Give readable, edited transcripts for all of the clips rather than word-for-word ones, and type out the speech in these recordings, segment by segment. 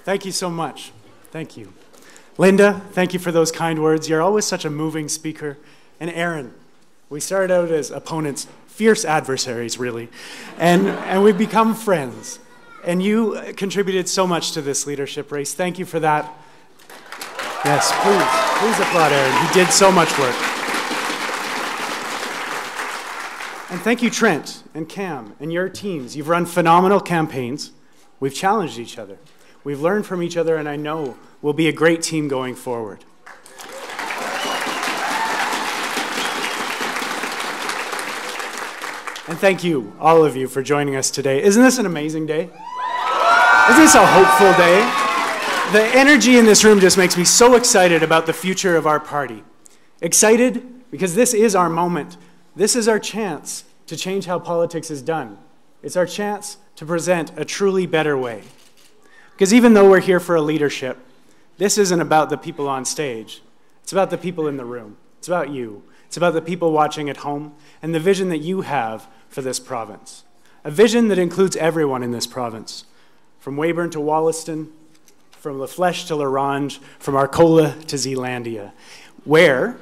Thank you so much. Thank you. Linda, thank you for those kind words. You're always such a moving speaker. And Aaron, we started out as opponents, fierce adversaries, really. And we've become friends. And you contributed so much to this leadership race. Thank you for that. Yes, please applaud Aaron. He did so much work. And thank you, Trent and Cam and your teams. You've run phenomenal campaigns. We've challenged each other. We've learned from each other, and I know we'll be a great team going forward. And thank you, all of you, for joining us today. Isn't this an amazing day? Isn't this a hopeful day? The energy in this room just makes me so excited about the future of our party. Excited because this is our moment. This is our chance to change how politics is done. It's our chance to present a truly better way. Because even though we're here for a leadership, this isn't about the people on stage. It's about the people in the room. It's about you. It's about the people watching at home and the vision that you have for this province. A vision that includes everyone in this province, from Weyburn to Wollaston, from La Flèche to La Ronge, from Arcola to Zealandia, where,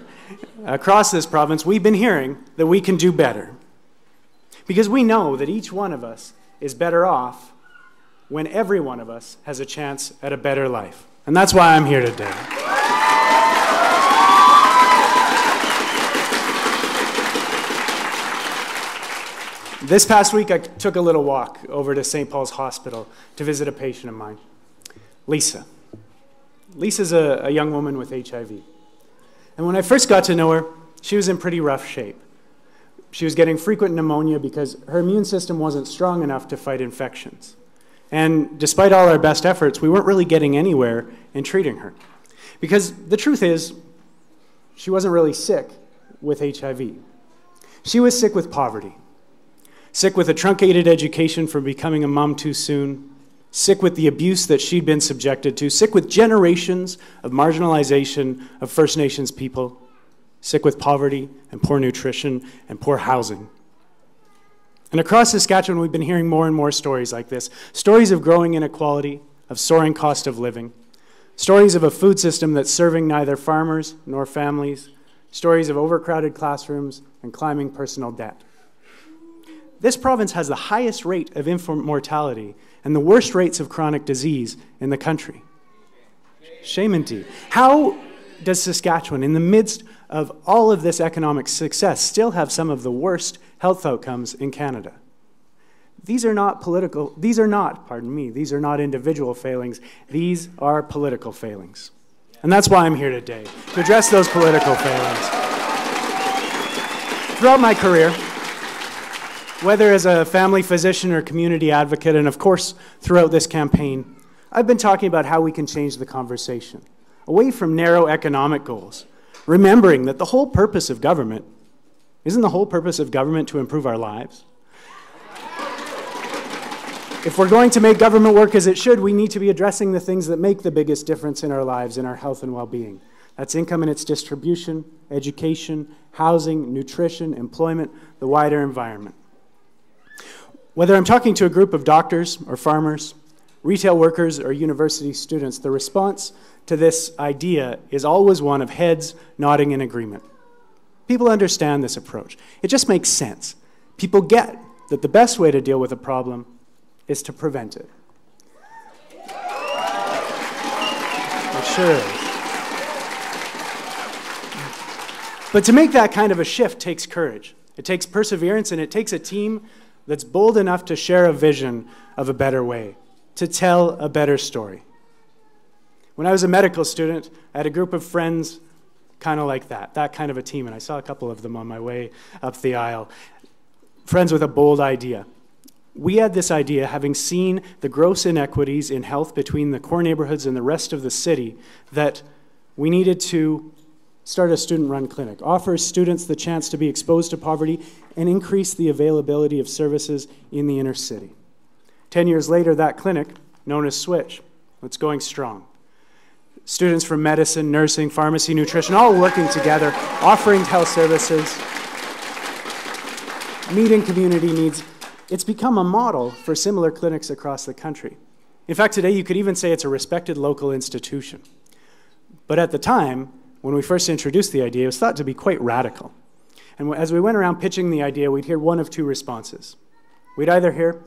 across this province, we've been hearing that we can do better. Because we know that each one of us is better off when every one of us has a chance at a better life. And that's why I'm here today. This past week, I took a little walk over to St. Paul's Hospital to visit a patient of mine, Lisa. Lisa's a young woman with HIV. And when I first got to know her, she was in pretty rough shape. She was getting frequent pneumonia because her immune system wasn't strong enough to fight infections. And despite all our best efforts, we weren't really getting anywhere in treating her. Because the truth is, she wasn't really sick with HIV. She was sick with poverty. Sick with a truncated education for becoming a mom too soon, sick with the abuse that she'd been subjected to, sick with generations of marginalization of First Nations people, sick with poverty and poor nutrition and poor housing. And across Saskatchewan, we've been hearing more and more stories like this, stories of growing inequality, of soaring cost of living, stories of a food system that's serving neither farmers nor families, stories of overcrowded classrooms and climbing personal debt. This province has the highest rate of infant mortality and the worst rates of chronic disease in the country. Shame indeed. How does Saskatchewan, in the midst of all of this economic success, still have some of the worst health outcomes in Canada? These are not individual failings. These are political failings. And that's why I'm here today, to address those political failings. Throughout my career, whether as a family physician or community advocate, and of course throughout this campaign, I've been talking about how we can change the conversation, away from narrow economic goals, remembering that the whole purpose of government, isn't the whole purpose of government to improve our lives? If we're going to make government work as it should, we need to be addressing the things that make the biggest difference in our lives, in our health and well-being. That's income and its distribution, education, housing, nutrition, employment, the wider environment. Whether I'm talking to a group of doctors or farmers, retail workers or university students, the response to this idea is always one of heads nodding in agreement. People understand this approach. It just makes sense. People get that the best way to deal with a problem is to prevent it. It sure is. But to make that kind of a shift takes courage. It takes perseverance, and it takes a team that's bold enough to share a vision of a better way, to tell a better story. When I was a medical student, I had a group of friends kind of like that kind of a team, and I saw a couple of them on my way up the aisle. Friends with a bold idea. We had this idea, having seen the gross inequities in health between the core neighborhoods and the rest of the city, that we needed to start a student-run clinic, offer students the chance to be exposed to poverty, and increase the availability of services in the inner city. 10 years later, that clinic, known as Switch, it's going strong. Students from medicine, nursing, pharmacy, nutrition, all working together, offering health services, meeting community needs. It's become a model for similar clinics across the country. In fact, today you could even say it's a respected local institution. But at the time, when we first introduced the idea, it was thought to be quite radical. And as we went around pitching the idea, we'd hear one of two responses. We'd either hear,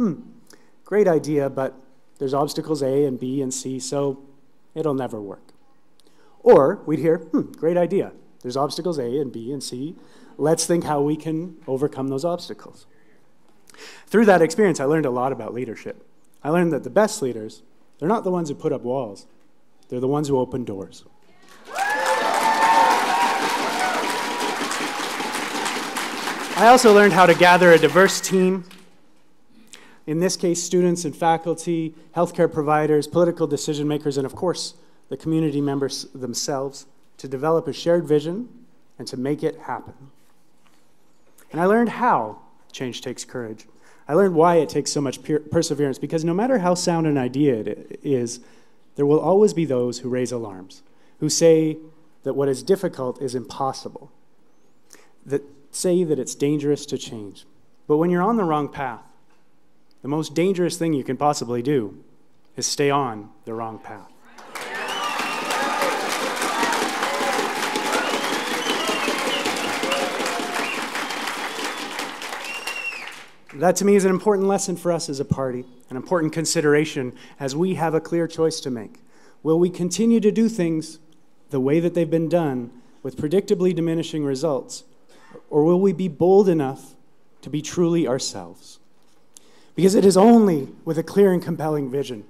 great idea, but there's obstacles A and B and C, so it'll never work. Or we'd hear, great idea. There's obstacles A and B and C. Let's think how we can overcome those obstacles. Through that experience, I learned a lot about leadership. I learned that the best leaders, they're not the ones who put up walls. They're the ones who open doors. I also learned how to gather a diverse team. In this case, students and faculty, healthcare providers, political decision makers, and of course, the community members themselves, to develop a shared vision and to make it happen. And I learned how change takes courage. I learned why it takes so much perseverance, because no matter how sound an idea it is, there will always be those who raise alarms, who say that what is difficult is impossible, that say that it's dangerous to change. But when you're on the wrong path, the most dangerous thing you can possibly do is stay on the wrong path. That, to me, is an important lesson for us as a party, an important consideration as we have a clear choice to make. Will we continue to do things the way that they've been done with predictably diminishing results, or will we be bold enough to be truly ourselves? Because it is only with a clear and compelling vision,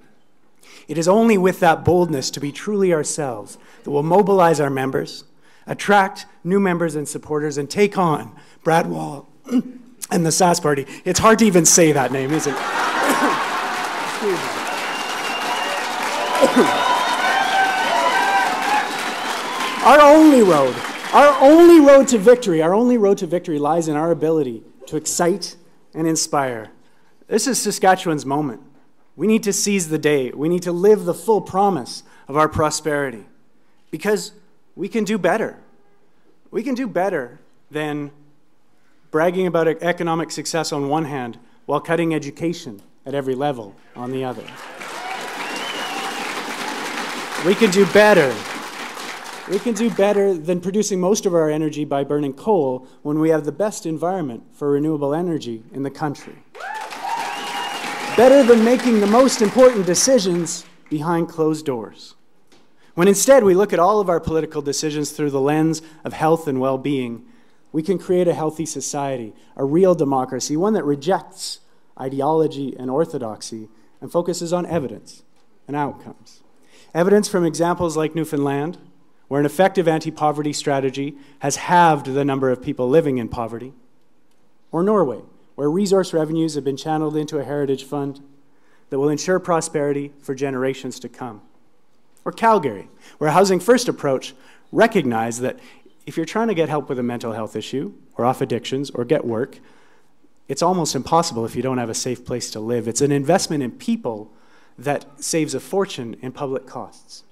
it is only with that boldness to be truly ourselves that we'll mobilize our members, attract new members and supporters, and take on Brad Wall and the SAS Party. It's hard to even say that name, isn't it? Our only road to victory lies in our ability to excite and inspire. This is Saskatchewan's moment. We need to seize the day. We need to live the full promise of our prosperity, because we can do better. We can do better than bragging about economic success on one hand while cutting education at every level on the other. We can do better. We can do better than producing most of our energy by burning coal when we have the best environment for renewable energy in the country. Better than making the most important decisions behind closed doors. When instead we look at all of our political decisions through the lens of health and well-being, we can create a healthy society, a real democracy, one that rejects ideology and orthodoxy and focuses on evidence and outcomes. Evidence from examples like Newfoundland, where an effective anti-poverty strategy has halved the number of people living in poverty, or Norway, where resource revenues have been channeled into a heritage fund that will ensure prosperity for generations to come. Or Calgary, where a Housing First approach recognized that if you're trying to get help with a mental health issue, or off addictions, or get work, it's almost impossible if you don't have a safe place to live. It's an investment in people that saves a fortune in public costs.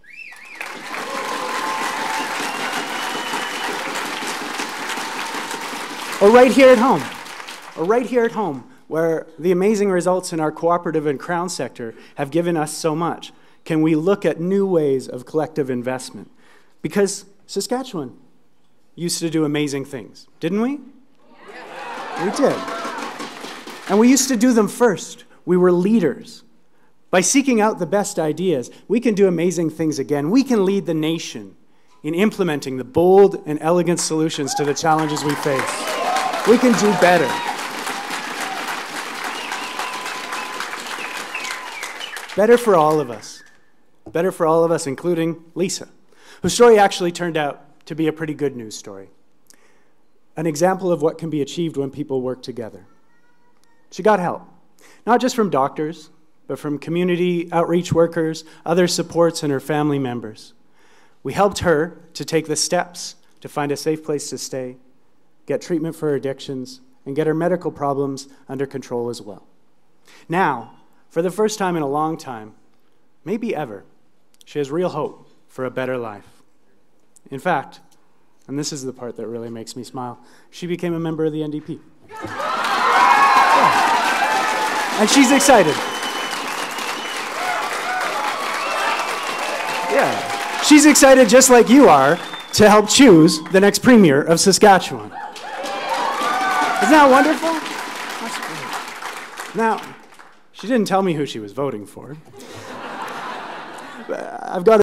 Or right here at home, where the amazing results in our cooperative and Crown sector have given us so much. Can we look at new ways of collective investment? Because Saskatchewan used to do amazing things, didn't we? Yeah. We did. And we used to do them first. We were leaders. By seeking out the best ideas, we can do amazing things again. We can lead the nation in implementing the bold and elegant solutions to the challenges we face. We can do better. Better for all of us. Better for all of us, including Lisa, whose story actually turned out to be a pretty good news story. An example of what can be achieved when people work together. She got help, not just from doctors, but from community outreach workers, other supports, and her family members. We helped her to take the steps to find a safe place to stay, get treatment for her addictions, and get her medical problems under control as well. Now, for the first time in a long time, maybe ever, she has real hope for a better life. In fact, and this is the part that really makes me smile, she became a member of the NDP. Yeah. And she's excited. She's excited, just like you are, to help choose the next premier of Saskatchewan. Isn't that wonderful? That's great. Now, she didn't tell me who she was voting for. I've got